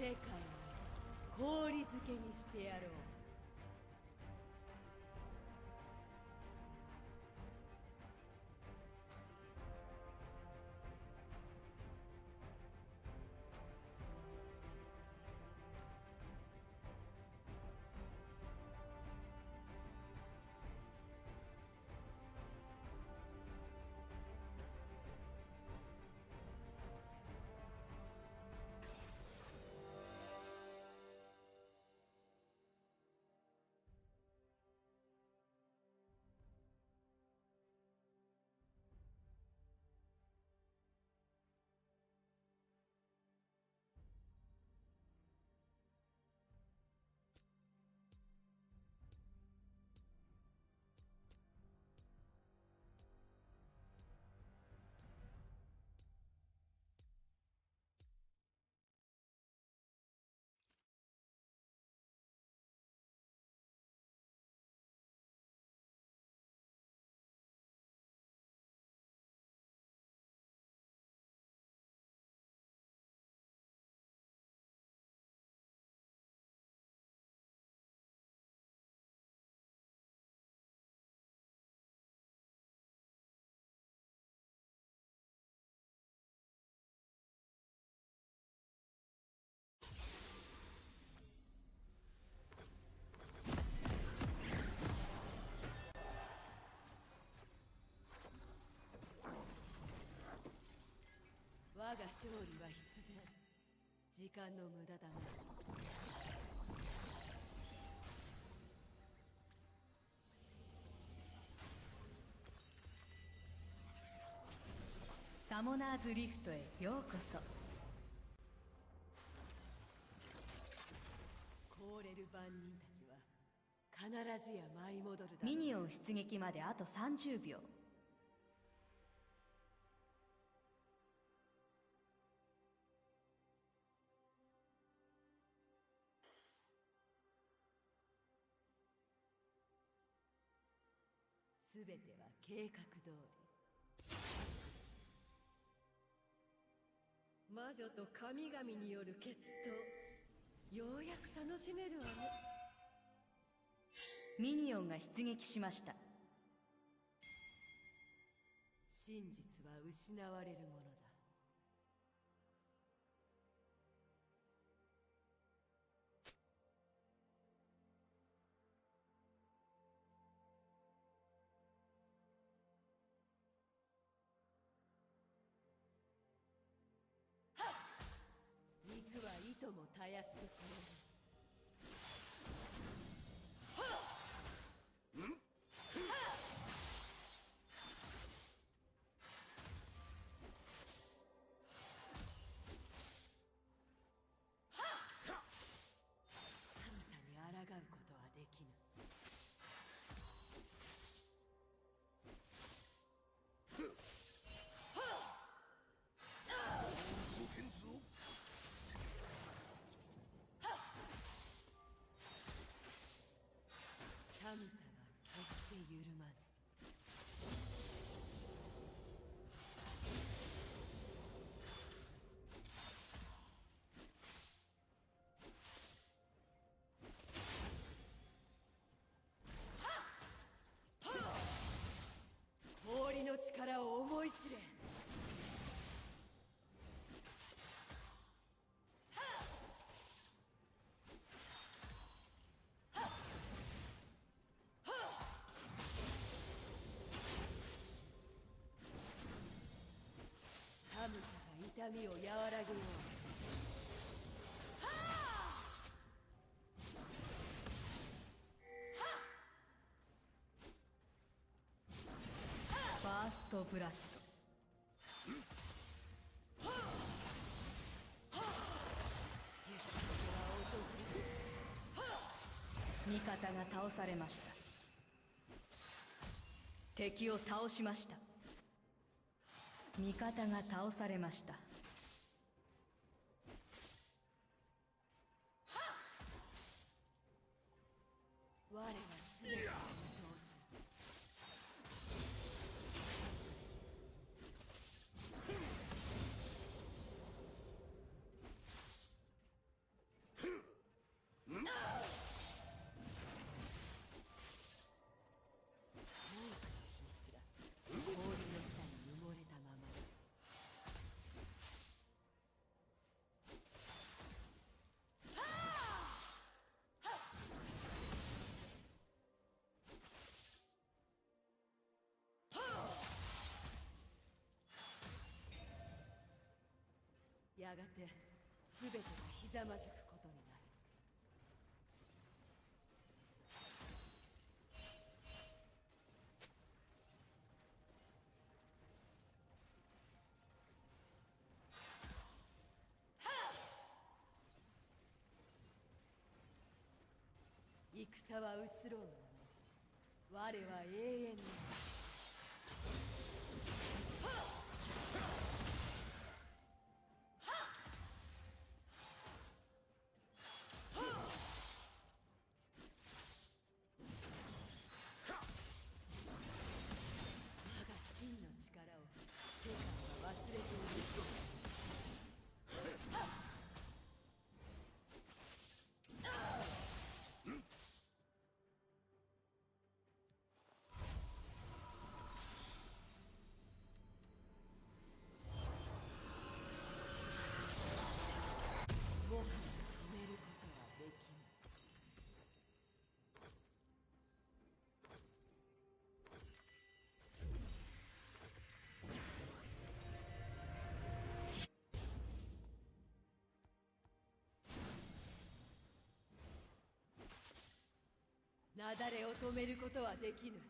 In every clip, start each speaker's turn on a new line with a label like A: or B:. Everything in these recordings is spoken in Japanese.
A: 世界を氷漬けにしてやろう。我が勝利は必然。時間の無駄だな。
B: サモナーズリフトへようこそ。
A: 凍れる番人たちは必ずや舞い戻るだろう。
B: ミニオン出撃まであと30秒。
A: すべては計画通り。魔女と神々による決闘、ようやく楽しめるわね。
B: ミニオンが出撃しました。
A: 真実は失われるものだ。肉はいともたやすく凍る。寒さに抗うことはできぬ。寒さは決して緩まぬ。氷の力を思い知れ。寒さが痛みを和らげよう。
B: ファーストブラッド。味方が倒されました。敵を倒しました。味方が倒されました。
A: 我はすべてを見通す。やがて全てがひざまずくことになる。戦は移ろうもの、我は永遠に。我が真の力を世界は忘れている。もはや止めることはできぬ。雪崩を止めることはできぬ。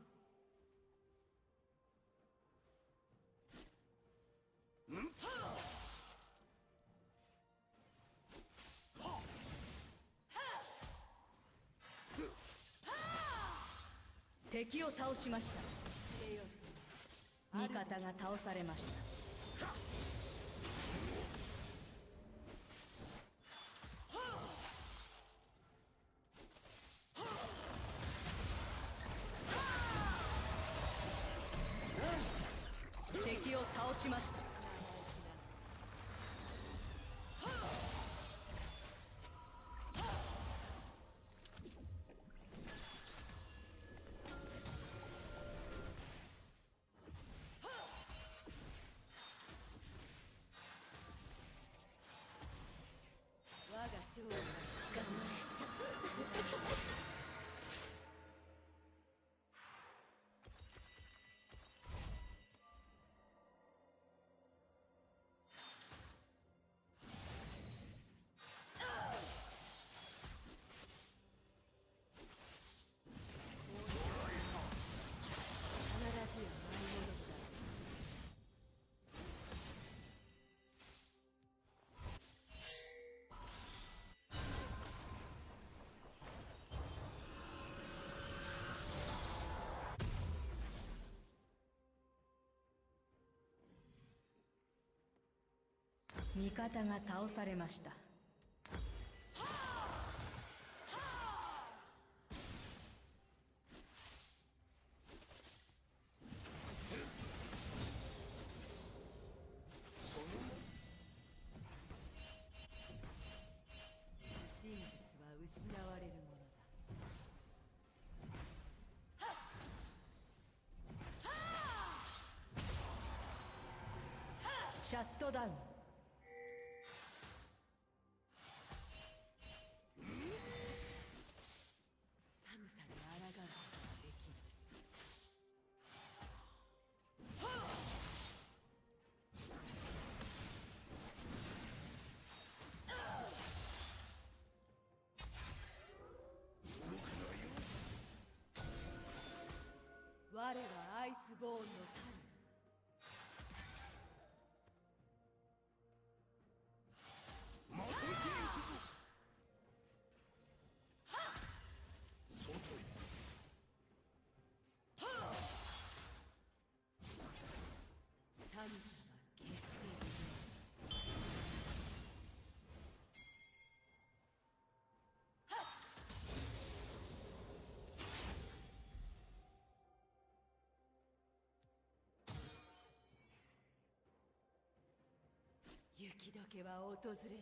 B: 敵を倒しました。味方が倒されました。敵を倒しました。
A: 我が勝利は捕まえた。必ずや舞い戻った。
B: 味方が倒されました。
A: 真実は失われるものだ。
B: シャットダウン。
A: 寒さに抗うことはできぬ。我はアイスボーンの民。寒さは決している。雪解けは訪れぬ。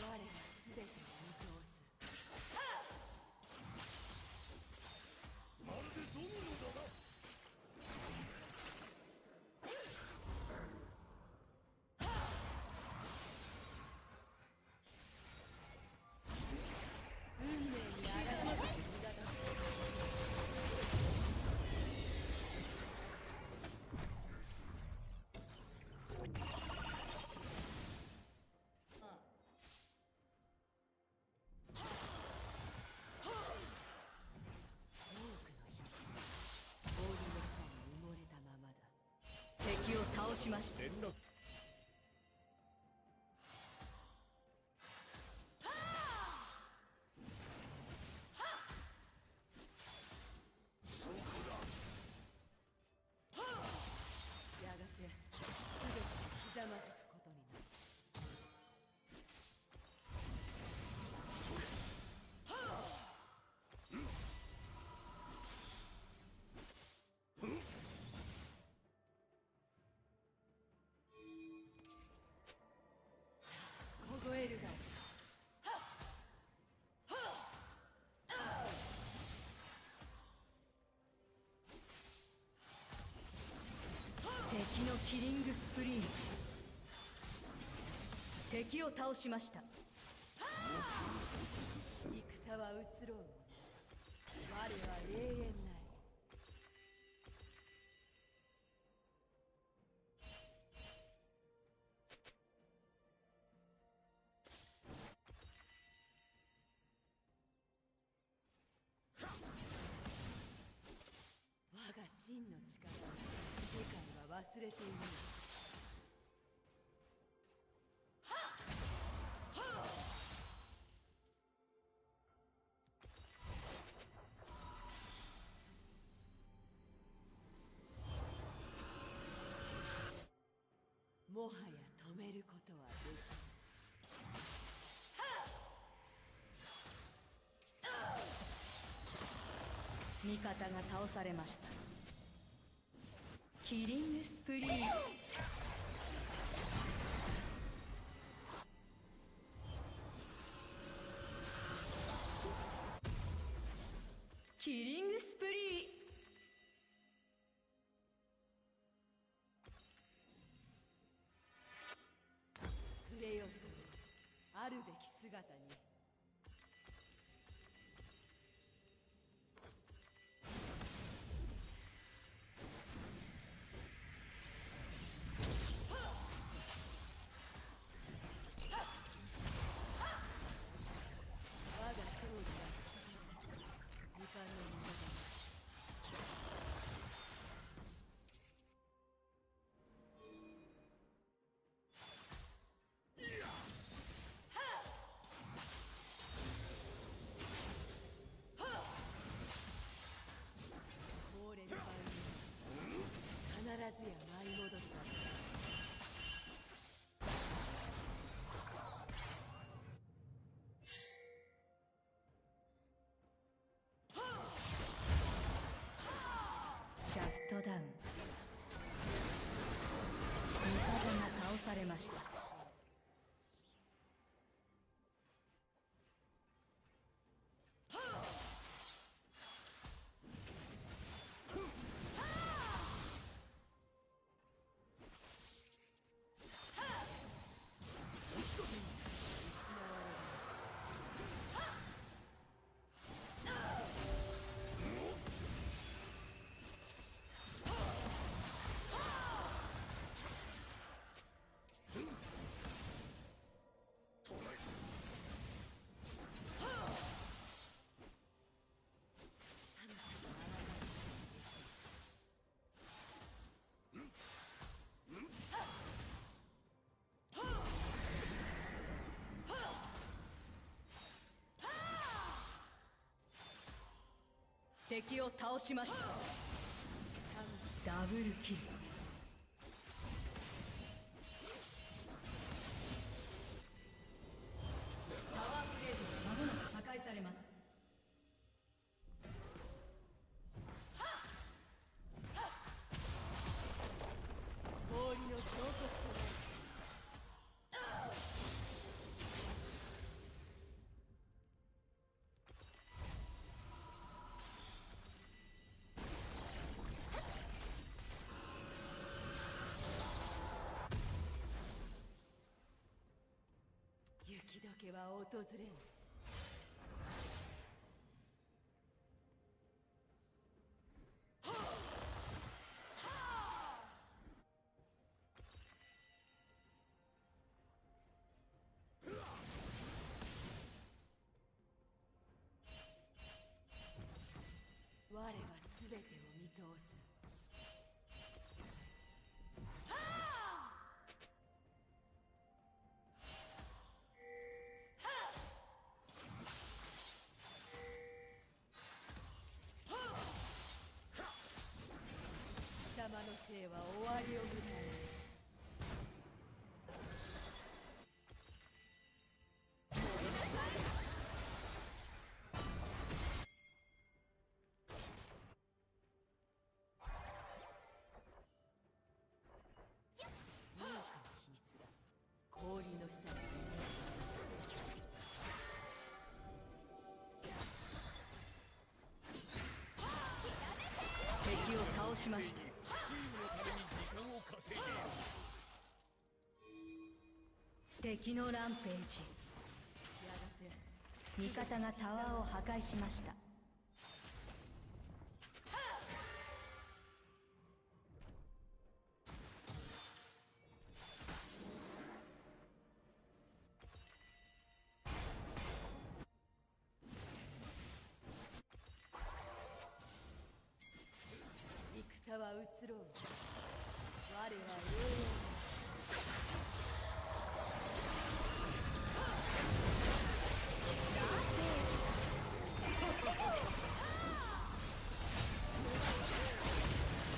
A: 我は全てを見通す。
C: まるでドミノだな。
B: ました。
C: 連絡
A: やがて全てひざまずくことになる。凍えるがいい。
B: 敵のキリングスプリーン。敵を倒しました。
A: 戦は移ろう。我は永遠なり。我が真の力を世界は忘れている。もはや止めることはできない。
B: 味方が倒されました。キリングスプリーン。キリングスプリーン。
A: 触れよとあるべき姿に。我が勝利は必然。時間の無駄だ。凍れる場合に必ずや舞い戻るだろう。
B: シャットダウン。味方が倒されました。敵を倒しました。ダブルキル。タワープレートが間もなく破壊されます。
A: 氷の彫刻となる。雪解けは訪れん。我は全てを見通す。はあは終わりを迎える。無力の秘密が氷の下に。
B: 敵を倒しました。
C: チームのために時間を稼いでいる。
B: 敵のランページ。
A: やがて
B: 味方がタワーを破壊しました。
A: 戦は移ろう。我は永遠。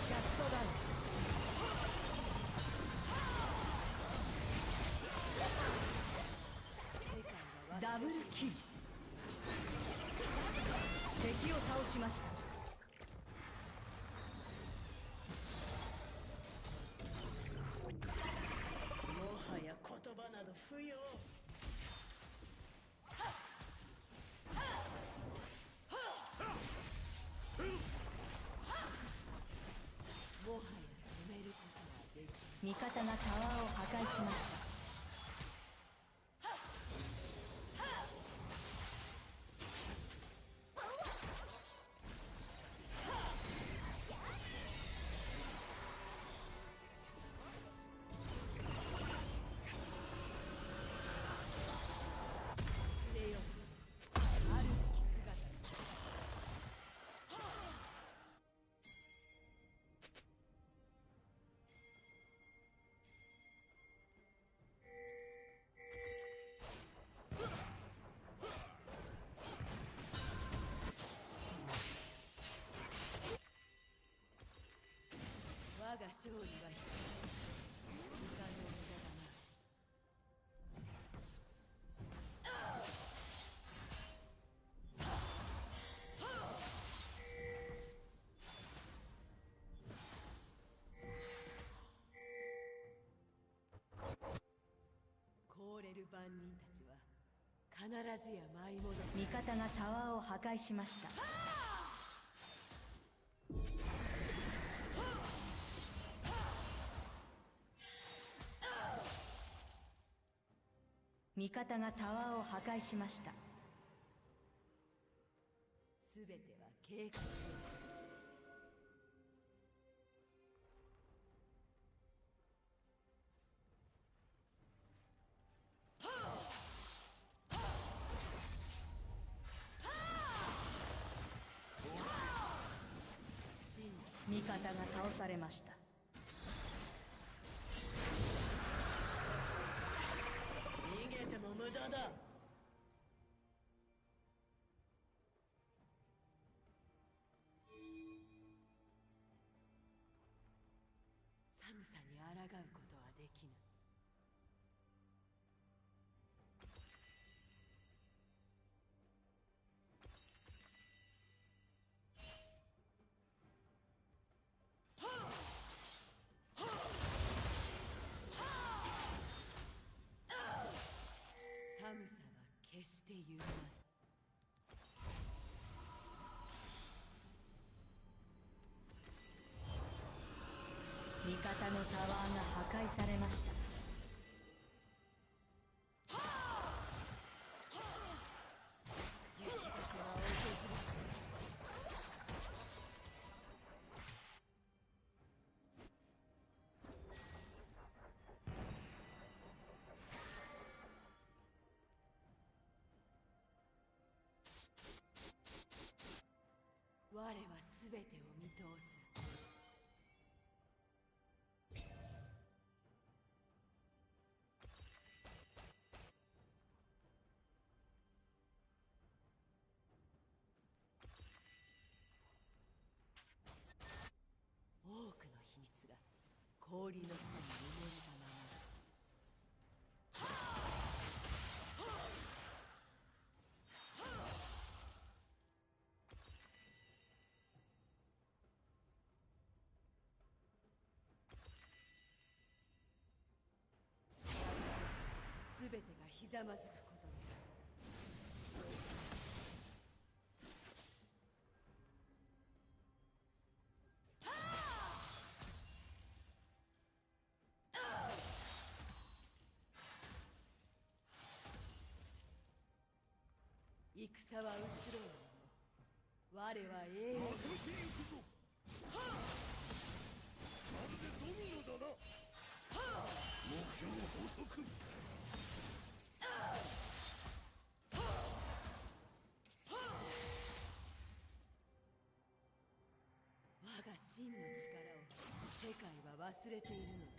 B: シャットダウン。ダブルキル。敵を倒しました。
D: もはや言葉など不要。
A: もはや止めることはできない。
B: 味方がタワーを破壊しました。
A: 触れよ。あるべき姿に。我が勝利は必要。時間の無駄だな。凍れる番人たちは必ずや舞い戻る。
B: 味方がタワーを破壊しました。味方がタワーを破壊しました。
A: すべては計画通り。
B: 味方が倒されました。
D: 逃げても無駄だ。
A: 寒さに抗うことはできぬ。寒さは決して緩まない。
B: 味方のタワーが破壊されました。
A: 雪解けは訪れる。我は全てを見通す。多くの秘密が氷の下に埋もれたまま。すべてがひざまずくことになる。戦は移ろう。我は永遠。
C: まとめていくぞ。まるでドミノだな。目標捕捉。
A: 我が真の力を世界は忘れているのだ。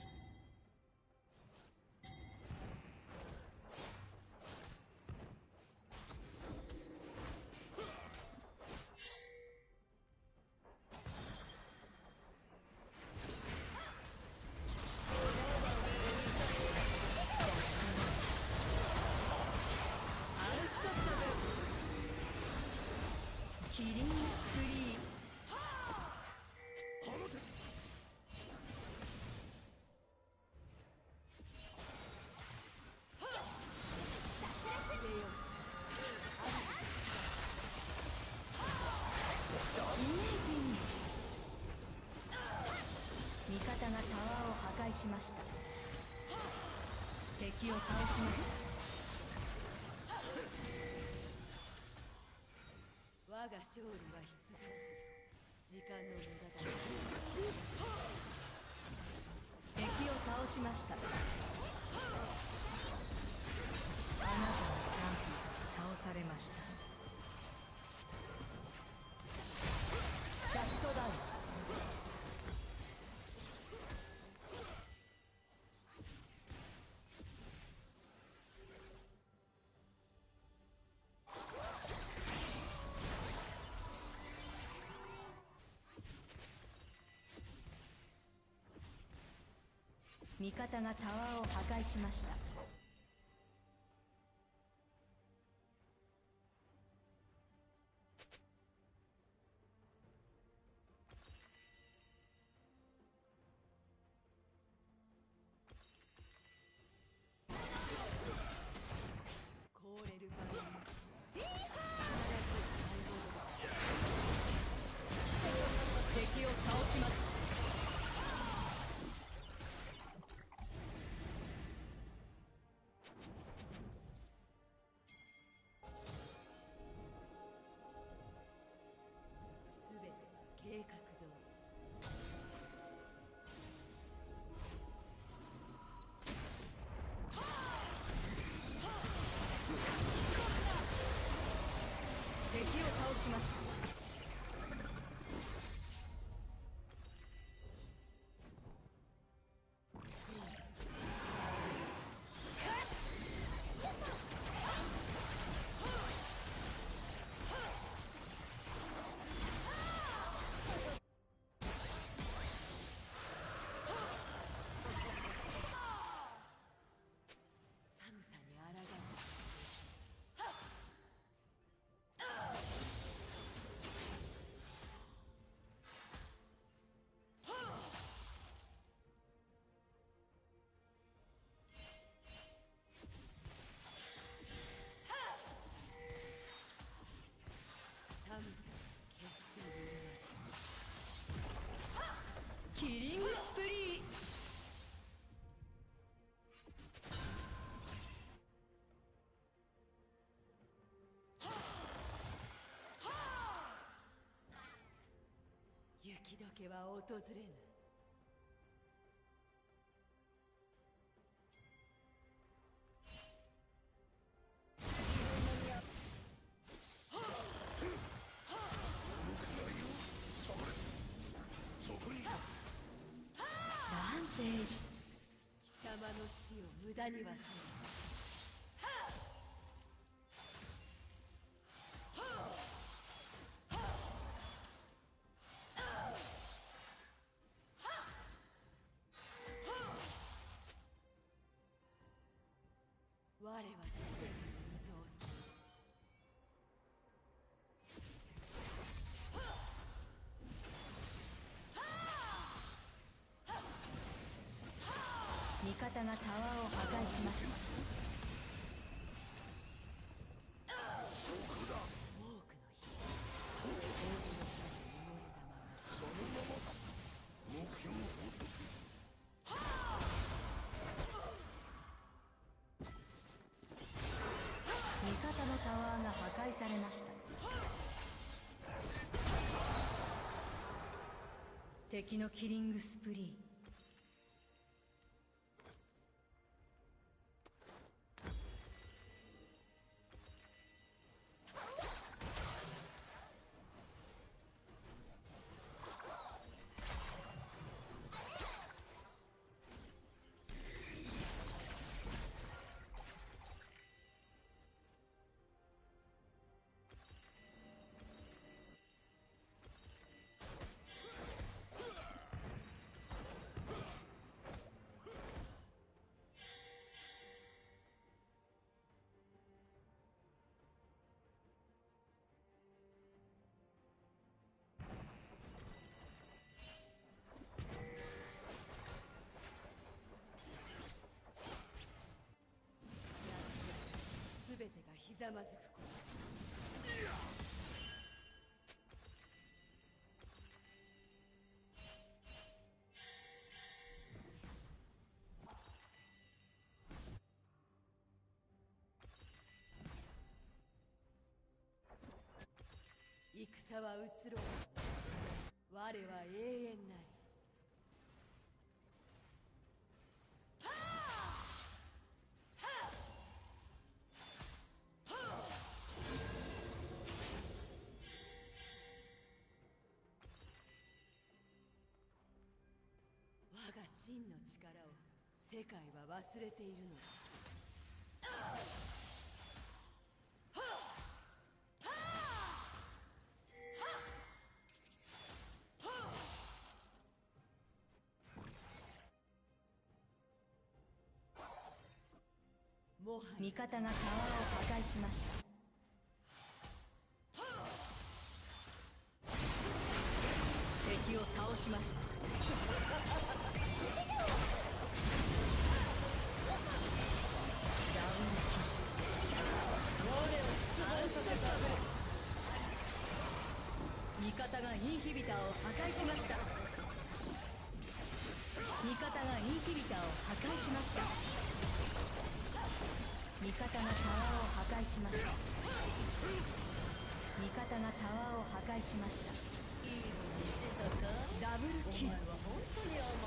B: キリンスプリー。
C: 放て。
B: 味方がタワーを破壊しました。敵を倒しました。
A: 我が勝利は必然。時間の無駄だ。
B: 敵を倒しました。あなたのチャンピオン倒されました。シャットダウン。味方がタワーを破壊しました。
A: 凍れる場合に
B: 敵を倒しました。
A: 計画通り。
B: 敵を倒しました。
A: 寒さに抗う。寒さ決して
B: キリングスプリー。
A: 雪解けは訪れぬ。
C: そこに。
B: ランページ。
A: 貴様の死を無駄にはせぬ。我は全てを見通す。
B: 味方がタワーを破壊しました。
A: 多くの日々、氷の下に埋もれたまま。
C: そのままだ。目標捕捉。
B: 味方のタワーが破壊されました。敵のキリングスプリー。
A: 全てがひざまずくこと。戦は移ろう。我は永遠なり。我が真の力を世界は忘れているのだ。もはや
B: 味方がタワーを破壊しました。敵を倒しました。ダウンキル。味方がインヒビターを破壊しました。味方がインヒビターを破壊しました。味方がタワーを破壊しました。味方がタワーを破壊しました。
D: いいのにしてたか。
B: ダブルキル。
D: お前は本当に甘